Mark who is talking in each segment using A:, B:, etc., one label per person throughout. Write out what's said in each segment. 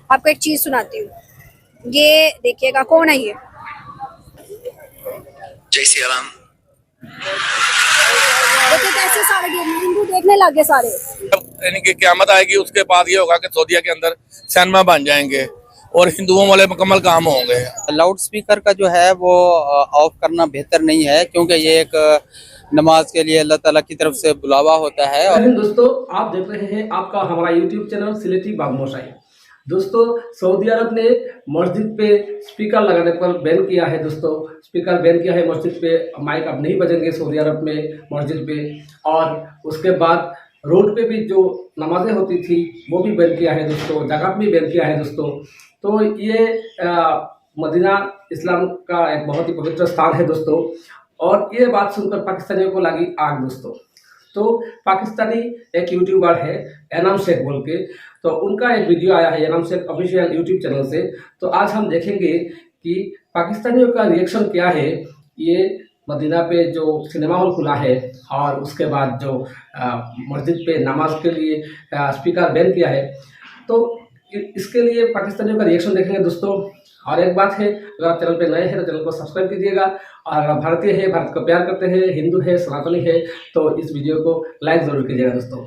A: आपको एक चीज सुनाती हूँ, ये देखिएगा कौन है ये।
B: जय सिया राम।
A: देखिए कैसे सारे हिंदू देखने लगे सारे।
C: यानी कि क़यामत आएगी उसके बाद ये होगा कि सऊदीया के अंदर सिनेमा बन जाएंगे और हिंदुओं वाले मुकम्मल काम होंगे।
D: लाउड स्पीकर का जो है वो ऑफ करना बेहतर नहीं है, क्योंकि ये एक नमाज के लिए अल्लाह ताला की तरफ से बुलावा होता है।
E: और दोस्तों, आप देख रहे हैं आपका हमारा यूट्यूब चैनल सिलेटी बागमोशाई। दोस्तों, सऊदी अरब ने मस्जिद पे स्पीकर लगाने पर बैन किया है। दोस्तों, स्पीकर बैन किया है मस्जिद पे, माइक अब नहीं बजेंगे सऊदी अरब में मस्जिद पे। और उसके बाद रोड पे भी जो नमाजें होती थी वो भी बैन किया है दोस्तों, जकात भी बैन किया है दोस्तों। तो ये मदीना इस्लाम का एक बहुत ही पवित्र स्थान है दोस्तों। और ये बात सुनकर पाकिस्तानियों को लगी आग दोस्तों। तो पाकिस्तानी एक यूट्यूबर है एनाम शेख बोल के, तो उनका एक वीडियो आया है eNAM Sheikh official YouTube channel से। तो आज हम देखेंगे कि पाकिस्तानियों का रिएक्शन क्या है। ये मदीना पे जो सिनेमा हॉल खुला है और उसके बाद जो मस्जिद पे नमाज के लिए स्पीकर बैन किया है, तो इसके लिए पाकिस्तानियों का रिएक्शन देखेंगे दोस्तों। और एक बात है, अगर आप चैनल पे नए हैं तो चैनल को सब्सक्राइब कीजिएगा, और अगर भारतीय है, भारत को प्यार करते हैं, हिंदू है, सनातनी है, तो इस वीडियो को लाइक जरूर कीजिएगा दोस्तों।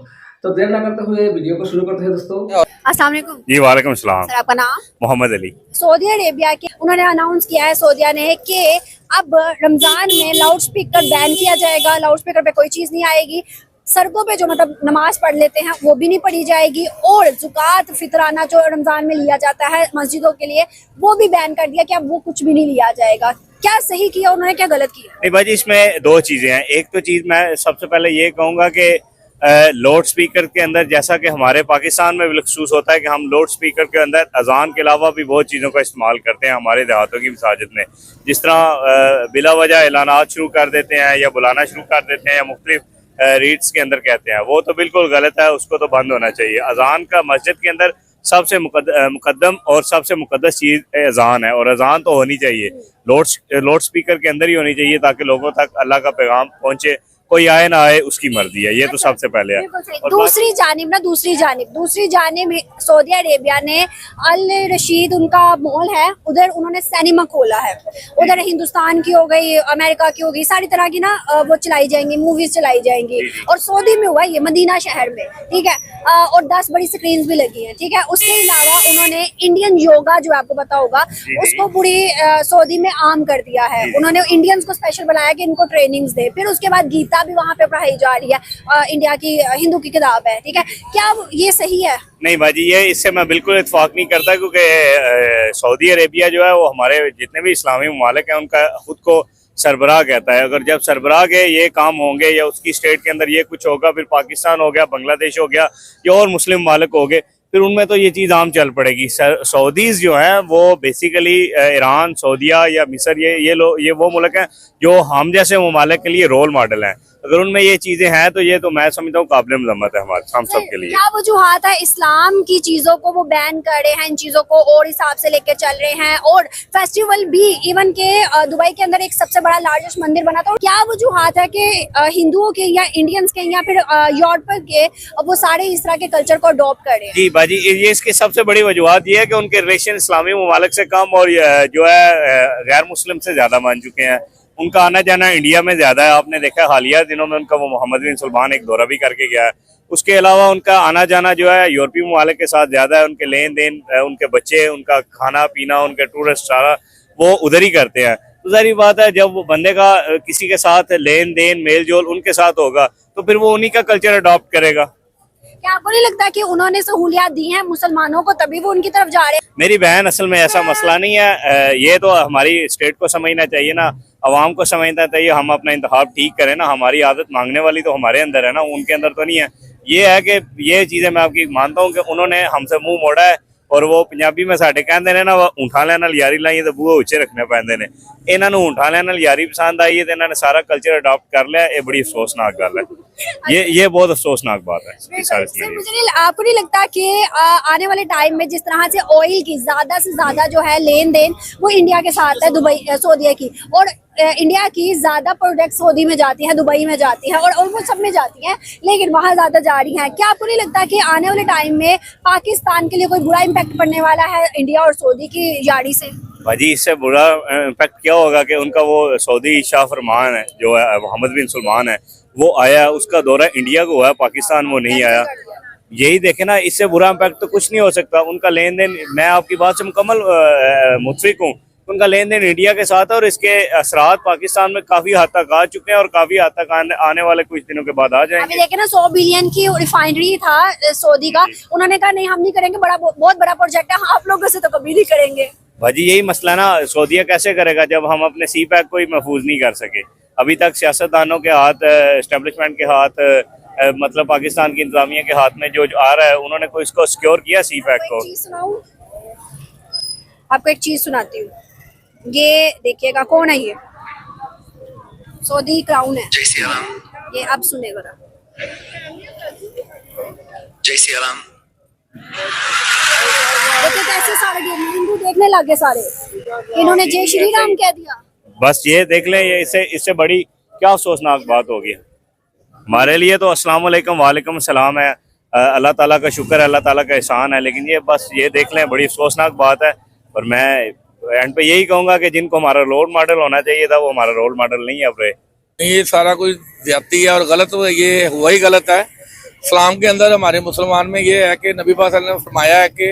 E: तो देर ना करते हुए वीडियो को शुरू करते हैं दोस्तों।
A: अस्सलाम वालेकुम
F: जी, वालेकुम सलाम।
A: सर, आपका नाम?
F: मोहम्मद अली।
A: सऊदी अरेबिया के उन्होंने अनाउंस किया है, सऊदिया ने, कि अब रमजान में लाउड स्पीकर बैन किया जाएगा, लाउड स्पीकर पे कोई चीज नहीं आएगी, सड़कों पे जो मतलब नमाज पढ़ लेते हैं वो भी नहीं पढ़ी जाएगी, और ज़कात फितराना जो रमजान में लिया जाता है मस्जिदों के लिए वो भी बैन कर दिया कि अब वो कुछ भी नहीं लिया जाएगा। क्या सही किया उन्होंने, क्या गलत किया?
F: नहीं भाजी, इसमें दो चीजें हैं। एक तो चीज मैं सबसे पहले ये कहूँगा कि लाउड स्पीकर के अंदर, जैसा कि हमारे पाकिस्तान में महसूस होता है कि हम लाउड स्पीकर के अंदर अजान के अलावा भी बहुत चीज़ों का इस्तेमाल करते हैं हमारे देहातों की मसाजिद में। जिस तरह बिला वजह ऐलानात शुरू कर देते हैं या बुलाना शुरू कर देते हैं या मुख्तलिफ रीड्स के अंदर कहते हैं, वो तो बिल्कुल गलत है, उसको तो बंद होना चाहिए। अजान का मस्जिद के अंदर सबसे मुकद्दम और सबसे मुकद्दस चीज़ अजान है, और अजान तो होनी चाहिए लाउड स्पीकर के अंदर ही होनी चाहिए, ताकि लोगों तक अल्लाह का पैगाम पहुँचे। कोई आए ना आए उसकी मर्जी है, ये तो सबसे पहले है।
A: दूसरी जानिब सऊदी अरेबिया ने अल रशीद उनका मॉल है, उधर उन्होंने सिनेमा खोला है। उधर हिंदुस्तान की हो गई, अमेरिका की हो गई, सारी तरह की ना वो चलाई जाएंगी, मूवीज चलाई जाएंगी। और सऊदी में हुआ ये मदीना शहर में, ठीक है, और 10 बड़ी स्क्रीन भी लगी है, ठीक है। उसके अलावा उन्होंने इंडियन योगा, जो आपको पता होगा, उसको पूरी सऊदी में आम कर दिया है। उन्होंने इंडियंस को स्पेशल बनाया कि इनको ट्रेनिंग्स दे। फिर उसके बाद गीता भी वहाँ पे पढ़ाई जा रही है, इंडिया की हिंदू की किताब है, ठीक है। क्या ये सही है?
F: नहीं भाजी, ये इससे मैं बिल्कुल इत्तेफाक नहीं करता, क्योंकि सऊदी अरेबिया जो है वो हमारे जितने भी इस्लामी ममालिक हैं उनका खुद को सरबराह कहता है। अगर जब सरबराह के ये काम होंगे या उसकी स्टेट के अंदर ये कुछ होगा, फिर पाकिस्तान हो गया, बांग्लादेश हो गया या और मुस्लिम ममालिक हो गए, फिर उनमें तो ये चीज़ आम चल पड़ेगी। सऊदीज़ जो हैं वो बेसिकली ईरान, सऊदिया या मिस्र, ये वो मुल्क हैं जो हम जैसे ममालिक के लिए रोल मॉडल हैं। अगर उनमें ये चीजें हैं तो ये तो मैं समझता हूँ काबिल मजम्मत है हमारे हम सब के लिए।
A: क्या वजूहात है, इस्लाम की चीजों को वो बैन कर रहे हैं, इन चीजों को और हिसाब से लेके चल रहे हैं, और फेस्टिवल भी इवन के दुबई के अंदर एक सबसे बड़ा लार्जेस्ट मंदिर बना था। क्या वजूहात है कि हिंदुओं के या इंडियंस के या फिर यूरोप के वो सारे इस तरह के कल्चर को अडॉप्ट कर रहे हैं?
F: जी बाजी, ये इसकी सबसे बड़ी वजूहात ये है कि उनके रिलेशन इस्लामी ममालिक से कम और जो है गैर मुस्लिम से ज्यादा मान चुके हैं। उनका आना जाना इंडिया में ज्यादा है। आपने देखा हालिया दिनों में उनका वो मोहम्मद बिन सलमान एक दौरा भी करके गया है। उसके अलावा उनका आना जाना जो है यूरोपीय ममालिक के साथ ज्यादा है। उनके लेन देन, उनके बच्चे, उनका खाना पीना, उनके टूरिस्ट सारा वो उधर ही करते हैं। तो जाहिर बात है, जब वो बंदे का किसी के साथ लेन देन मेल जोल उनके साथ होगा तो फिर वो उन्हीं का कल्चर अडॉप्ट करेगा।
A: क्या आपको नहीं लगता कि उन्होंने सहूलियात दी हैं मुसलमानों को, तभी वो उनकी तरफ जा रहे हैं?
F: मेरी बहन, असल में ऐसा मसला नहीं है। ये तो हमारी स्टेट को समझना चाहिए ना, अवाम को समझना चाहिए। हम अपना इंतखाब ठीक करें ना, हमारी आदत मांगने वाली तो हमारे अंदर है ना, उनके अंदर तो नहीं है। ये है कि ये चीज़ें मैं आपकी मानता हूँ कि उन्होंने हमसे मुंह मोड़ा है, और वो पंजाबी में साढ़े कहते हैं ना, वो ऊँठा लेना यारी लाई तो बूहे उच्चे रखने पैंदे ने। ਇਹਨਾਂ ਨੂੰ ਊਂਠਾਂ ਵਾਲਿਆਂ ਨਾਲ ਯਾਰੀ ਪਸੰਦ ਆਈ ਹੈ ਤੇ ਇਹਨਾਂ ਨੇ ਸਾਰਾ ਕਲਚਰ ਅਡਾप्ट ਕਰ ਲਿਆ। ਇਹ ਬੜੀ ਅਫਸੋਸਨਾਕ ਗੱਲ है। ये बहुत अफसोसनाक बात है इस सारे
A: सर,
F: सिनेरियो।
A: मुझे नहीं, आपको नहीं लगता कि आने वाले टाइम में जिस तरह से ऑयल की ज्यादा से ज्यादा जो है लेन देन वो इंडिया के साथ है, दुबई सऊदीया की, और इंडिया की ज्यादा प्रोडक्ट सऊदी में जाती हैं, दुबई में जाती हैं, और ऑलमोस्ट सब में जाती हैं, लेकिन वहाँ ज्यादा जा रही हैं। क्या आपको नहीं लगता कि आने वाले टाइम में पाकिस्तान के लिए कोई बुरा इम्पैक्ट पड़ने वाला है इंडिया और सऊदी की यारी से?
F: भाजी इससे बुरा इम्पैक्ट क्या होगा कि उनका वो सऊदी शाह फरमान है जो है मोहम्मद बिन सलमान है, वो आया, उसका दौरा इंडिया को हुआ है, पाकिस्तान वो नहीं आया। यही देखे ना, इससे बुरा इम्पैक्ट तो कुछ नहीं हो सकता। उनका लेन देन, मैं आपकी बात से मुकम्मल मुतफिक हूँ, उनका लेन देन इंडिया के साथ है और इसके असरात पाकिस्तान में काफी हद तक आ चुके हैं और काफी हद तक आने वाले कुछ दिनों के बाद आ
A: अभी
F: जाएंगे।
A: देखे ना 100 बिलियन की रिफाइनरी था सऊदी का, उन्होंने कहा नहीं हम नहीं करेंगे, बहुत बड़ा प्रोजेक्ट है, आप लोगों से तो कभी नहीं करेंगे।
F: भाजी यही मसला ना, सऊदीया कैसे करेगा जब हम अपने सी पैक को ही महफूज नहीं कर सके। अभी तक सियासतदानों के हाथ, एस्टेब्लिशमेंट के हाथ, मतलब पाकिस्तान की इंतजामिया के हाथ में जो आ रहा है, उन्होंने कोई इसको सिक्योर किया सी पैक को।
A: आपको एक चीज सुनाती हूँ, ये देखिएगा कौन है, ये सऊदी क्राउन है,
B: जय सिया राम,
A: ये अब सुनेगा ना।
B: जय सिया राम।
A: देखिए कैसे सारे हिंदू देखने लगे सारे, इन्होंने जय श्री राम कह दिया।
F: बस ये देख लें, ये इससे बड़ी क्या अफसोसनाक बात होगी हमारे लिए। तो अस्सलाम वालेकुम, वालेकुम सलाम है, अल्लाह ताला का शुक्र है, अल्लाह ताला का एहसान है, लेकिन ये बस ये देख लें, बड़ी अफसोसनाक बात है। और मैं एंड पे यही कहूँगा कि जिनको हमारा रोल मॉडल होना चाहिए था वो हमारा रोल मॉडल नहीं है अब रहे।
C: ये सारा कुछ ज्यादती है और गलत, ये हुआ ही गलत है। इस्लाम के अंदर हमारे मुसलमान में ये है कि नबी पाक सल्लल्लाहु अलैहि वसल्लम ने फरमाया है कि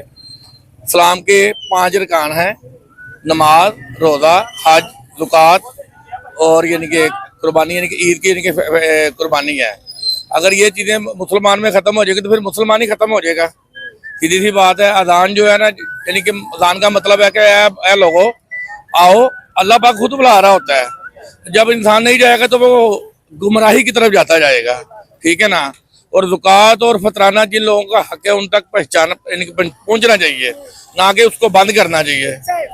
C: इस्लाम के 5 रकान हैं, नमाज, रोज़ा, हज, ज़कात और यानी कि कुर्बानी, यानी कि ईद की यानी कि कुर्बानी है। अगर ये चीज़ें मुसलमान में ख़त्म हो जाएगी तो फिर मुसलमान ही ख़त्म हो जाएगा। सीधी सी बात है। अजान जो है ना, यानी कि अजान का मतलब है कि ऐ लोगो आओ, अल्लाह पाक खुद बुला रहा होता है। जब इंसान नहीं जाएगा तो वो गुमराही की तरफ जाता जाएगा, ठीक है ना। और ज़कात और फतराना जिन लोगों का हक है उन तक पहचान यानी कि पहुंचना चाहिए, ना कि उसको बंद करना चाहिए।
A: सर,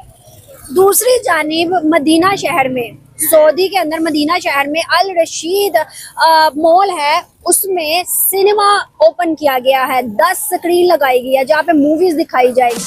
A: दूसरी जानिब मदीना शहर में, सऊदी के अंदर मदीना शहर में अल रशीद मॉल है, उसमें सिनेमा ओपन किया गया है, 10 स्क्रीन लगाई गई है जहाँ पे मूवीज दिखाई जाएगी।